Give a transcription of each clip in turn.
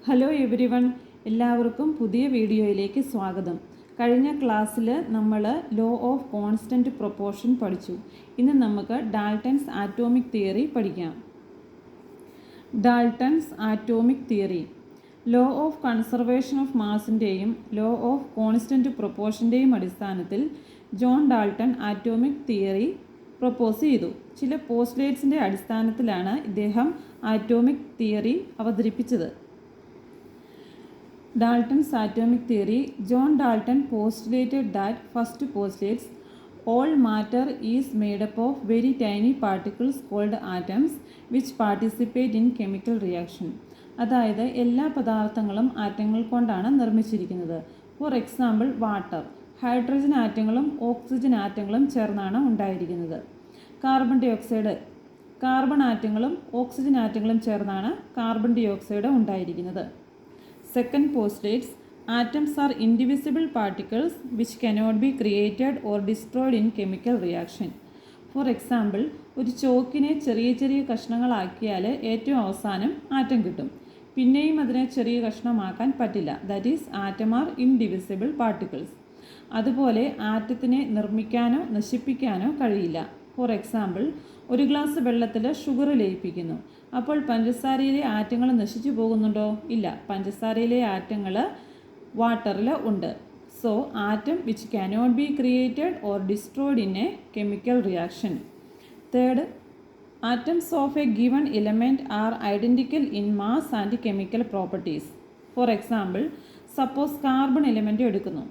Hello everyone, എല്ലാവർക്കും പുതിയ വീഡിയോയിലേക്ക് സ്വാഗതം. കഴിഞ്ഞ ക്ലാസ്സിൽ നമ്മൾ ലോ ഓഫ് കോൺസ്റ്റൻറ്റ് പ്രൊപ്പോർഷൻ പഠിച്ചു. ഇന്ന് നമുക്ക് ഡാൾട്ടൺസ് ആറ്റോമിക് തിയറി പഠിക്കാം. Dalton's atomic theory law of conservation of മാസിൻ്റെയും ലോ ഓഫ് കോൺസ്റ്റൻറ്റ് പ്രൊപ്പോർഷൻ്റെയും അടിസ്ഥാനത്തിൽ John Dalton atomic theory propose ചെയ്തു. ചില പോസ്റ്റുലേറ്റ്സിൻ്റെ അടിസ്ഥാനത്തിലാണ് ഇദ്ദേഹം ആറ്റോമിക് തിയറി അവതരിപ്പിച്ചത്. Dalton's atomic theory. John Dalton postulated that first postulates all matter is made up of very tiny particles called atoms which participate in chemical reaction. അതായത് എല്ലാ പദാർത്ഥങ്ങളും ആറ്റങ്ങൾ കൊണ്ടാണ് നിർമ്മിച്ചിരിക്കുന്നത്. ഫോർ എക്സാമ്പിൾ വാട്ടർ, ഹൈഡ്രജൻ ആറ്റങ്ങളും oxygen ആറ്റങ്ങളും ചേർന്നാണ് ഉണ്ടായിരിക്കുന്നത്. കാർബൺ ഡൈ ഓക്സൈഡ്, കാർബൺ ആറ്റങ്ങളും ഓക്സിജൻ ആറ്റങ്ങളും ചേർന്നാണ് കാർബൺ ഡൈ ഓക്സൈഡ് ഉണ്ടായിരിക്കുന്നത്. Second postulates atoms are indivisible particles which cannot be created or destroyed in chemical reaction. For example, ഒരു ചോക്കിനെ ചെറിയ ചെറിയ കഷ്ണങ്ങളാക്കിയാൽ ഏറ്റവും അവസാനം ആറ്റം കിട്ടും. പിന്നെയും അതിനെ ചെറിയ കഷ്ണമാക്കാൻ പറ്റില്ല. That is atom are indivisible particles. അതുപോലെ ആറ്റത്തിനെ നിർമ്മിക്കാനോ നശിപ്പിക്കാനോ കഴിയില്ല. ഫോർ എക്സാമ്പിൾ, ഒരു ഗ്ലാസ് വെള്ളത്തിൽ ഷുഗർ ലയിപ്പിക്കുന്നു. അപ്പോൾ പഞ്ചസാരയിലെ ആറ്റങ്ങൾ നശിച്ചു പോകുന്നുണ്ടോ? ഇല്ല, പഞ്ചസാരയിലെ ആറ്റങ്ങൾ വാട്ടറിൽ ഉണ്ട്. So atom which cannot be created or destroyed in a chemical reaction. Third, atoms of a given element are identical in mass and chemical properties. For example, suppose carbon element എടുക്കുന്നു.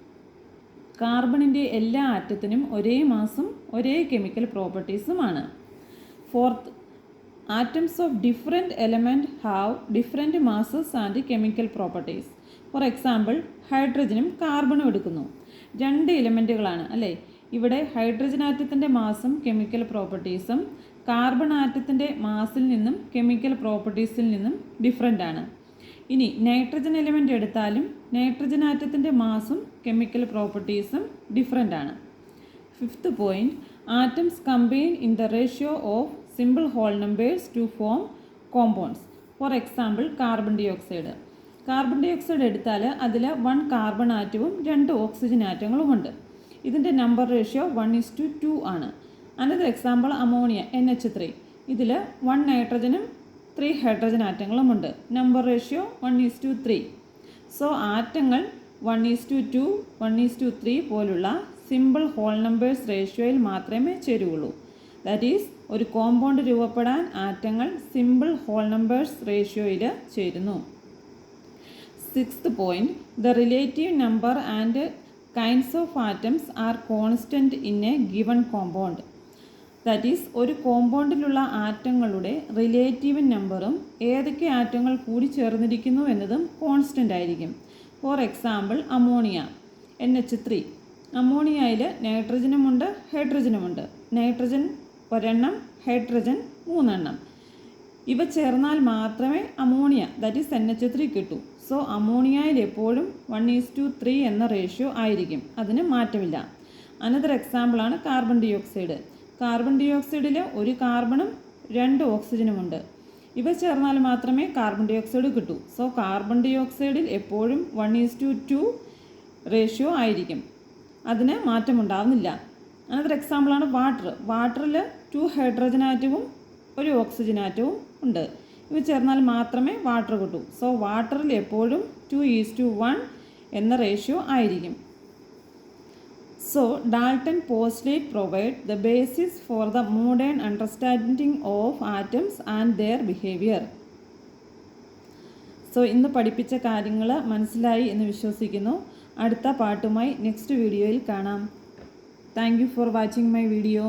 കാർബണിൻ്റെ എല്ലാ ആറ്റത്തിനും ഒരേ മാസും ഒരേ കെമിക്കൽ പ്രോപ്പർട്ടീസുമാണ്. Fourth, atoms of different element have different masses and chemical properties. For example, ഹൈഡ്രജനും കാർബണും എടുക്കുന്നു. രണ്ട് എലിമെൻറ്റുകളാണ് അല്ലേ? ഇവിടെ ഹൈഡ്രജൻ ആറ്റത്തിൻ്റെ മാസും കെമിക്കൽ പ്രോപ്പർട്ടീസും കാർബൺ ആറ്റത്തിൻ്റെ മാസിൽ നിന്നും കെമിക്കൽ പ്രോപ്പർട്ടീസിൽ നിന്നും ഡിഫറെൻ്റ് ആണ്. ഇനി നൈട്രജൻ എലിമെൻ്റ് എടുത്താലും നൈട്രജൻ ആറ്റത്തിൻ്റെ മാസും കെമിക്കൽ പ്രോപ്പർട്ടീസും ഡിഫറെൻ്റ് ആണ്. Fifth point, atoms combine in the ratio of simple whole numbers to form compounds. For example, carbon dioxide. Carbon dioxide എടുത്താൽ അതിൽ 1 കാർബൺ ആറ്റവും 2 ഓക്സിജൻ ആറ്റങ്ങളുമുണ്ട്. ഇതിൻ്റെ നമ്പർ റേഷ്യോ 1:2 ആണ്. Another example, ammonia NH3. ഇതിൽ 1 നൈട്രജനും 3 hydrogen ആറ്റങ്ങളുമുണ്ട്. Number ratio 1:3. So ആറ്റങ്ങൾ 1:2, 1:3 പോലുള്ള simple whole numbers റേഷ്യോയിൽ മാത്രമേ ചേരുകയുള്ളൂ. ദാറ്റ് ഈസ്, ഒരു കോമ്പൗണ്ട് രൂപപ്പെടാൻ ആറ്റങ്ങൾ സിമ്പിൾ ഹോൾ നമ്പേഴ്സ് റേഷ്യോയിൽ ചേരുന്നു. Sixth point, the relative number and kinds of atoms are constant in a given compound. That is, ഒരു കോമ്പൗണ്ടിലുള്ള ആറ്റങ്ങളുടെ റിലേറ്റീവ് നമ്പറും ഏതൊക്കെ ആറ്റങ്ങൾ കൂടി ചേർന്നിരിക്കുന്നു എന്നതും കോൺസ്റ്റൻ്റ് ആയിരിക്കും. For example, ammonia NH3. അമോണിയയിൽ നൈട്രജനുമുണ്ട് ഹൈഡ്രജനുമുണ്ട്. Nitrogen 1 hydrogen 3. ഇവ ചേർന്നാൽ മാത്രമേ അമോണിയ ദാറ്റ് ഈസ് NH3 കിട്ടൂ. സോ അമോണിയയിൽ എപ്പോഴും 1:3 എന്ന റേഷ്യോ ആയിരിക്കും, അതിന് മാറ്റമില്ല. അനദർ എക്സാമ്പിളാണ് കാർബൺ ഡൈ ഓക്സൈഡ്. കാർബൺ ഡൈ ഓക്സൈഡിൽ 1 കാർബണും 2 ഓക്സിജനുമുണ്ട്. ഇവ ചേർന്നാൽ മാത്രമേ കാർബൺ ഡൈ ഓക്സൈഡ് കിട്ടൂ. സോ കാർബൺ ഡൈ ഓക്സൈഡിൽ എപ്പോഴും 1:2 റേഷ്യോ ആയിരിക്കും, അതിന് മാറ്റമുണ്ടാകുന്നില്ല. അനദർ എക്സാമ്പിളാണ് വാട്ടർ. വാട്ടറിൽ 2 ഹൈഡ്രജൻ ആറ്റവും 1 ഓക്സിജൻ ആറ്റവും ഉണ്ട്. ഇവ ചേർന്നാൽ മാത്രമേ വാട്ടർ കിട്ടൂ. സോ വാട്ടറിൽ എപ്പോഴും 2:1 എന്ന റേഷ്യോ ആയിരിക്കും. So Dalton postulate provide the basis for the modern understanding of atoms and their behaviour. So ഇന്ന് പഠിപ്പിച്ച കാര്യങ്ങൾ മനസ്സിലായി എന്ന് വിശ്വസിക്കുന്നു. അടുത്ത പാട്ടുമായി നെക്സ്റ്റ് വീഡിയോയിൽ കാണാം. Thank you for watching my video.